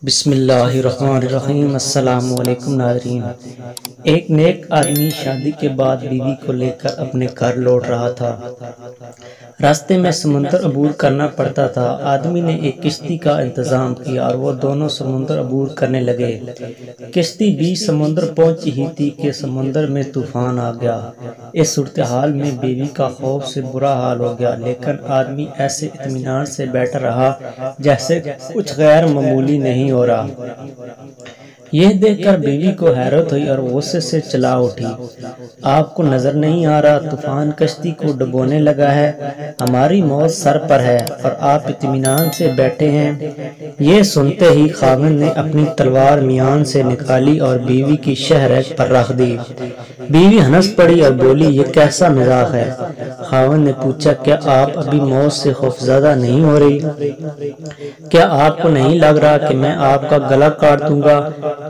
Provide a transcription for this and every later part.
بسم اللہ الرحمن الرحیم۔ السلام علیکم ناظرین۔ ایک نیک آدمی شادی کے بعد بیوی کو لے کر اپنے گھر لوٹ رہا تھا۔ راستے میں سمندر عبور کرنا پڑتا تھا۔ آدمی نے ایک کشتی کا انتظام کیا اور وہ دونوں سمندر عبور کرنے لگے۔ کشتی بیچ سمندر پہنچی ہی تھی کہ سمندر میں طوفان آ گیا۔ اس صورتحال میں بیوی کا خوف سے برا حال ہو گیا، لیکن آدمی ایسے اطمینان سے بیٹھا رہا جیسے کچھ غیر معمولی نہیں ہو رہا۔ یہ دیکھ کر بیوی کو حیرت ہوئی اور غصے سے چلا اٹھی۔ آپ کو نظر نہیں آ رہا طوفان کشتی کو ڈبونے لگا ہے؟ ہماری موت سر پر ہے اور آپ اطمینان سے بیٹھے ہیں۔ یہ سنتے ہی خاوند نے اپنی تلوار میان سے نکالی اور بیوی کی شہرگ پر رکھ دی۔ بیوی ہنس پڑی اور بولی، یہ کیسا مزاح ہے؟ خاوند نے پوچھا، کیا آپ ابھی موت سے خوفزدہ نہیں ہو رہی؟ کیا آپ کو نہیں لگ رہا کہ میں آپ کا گلا کاٹ دوں گا؟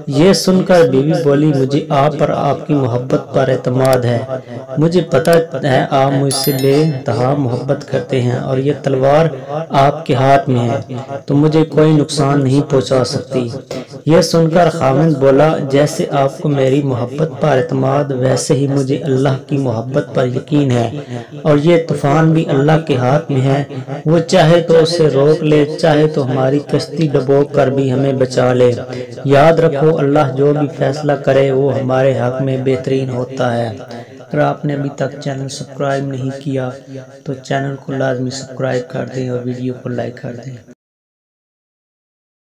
یہ سن کر بیوی بولی، مجھے آپ پر آپ کی محبت پر اعتماد ہے۔ مجھے پتہ ہے آپ مجھ سے بے انتہا محبت کرتے ہیں اور یہ تلوار آپ کے ہاتھ میں ہے تو مجھے کوئی نقصان نہیں پہنچا سکتی۔ یہ سن کر خاوند بولا، جیسے آپ کو میری محبت پر اعتماد ویسے ہی مجھے اللہ کی محبت پر یقین ہے، اور یہ طوفان بھی اللہ کے ہاتھ میں ہے۔ وہ چاہے تو اسے روک لے، چاہے تو ہماری کشتی ڈبو کر بھی ہمیں بچا لے۔ یاد رکھو، اللہ جو بھی فیصلہ کرے وہ ہمارے حق میں بہترین ہوتا ہے۔ اگر آپ نے ابھی تک چینل سبسکرائب نہیں کیا تو چینل کو لازمی سبسکرائب کر دیں اور ویڈیو کو لائک کر دیں۔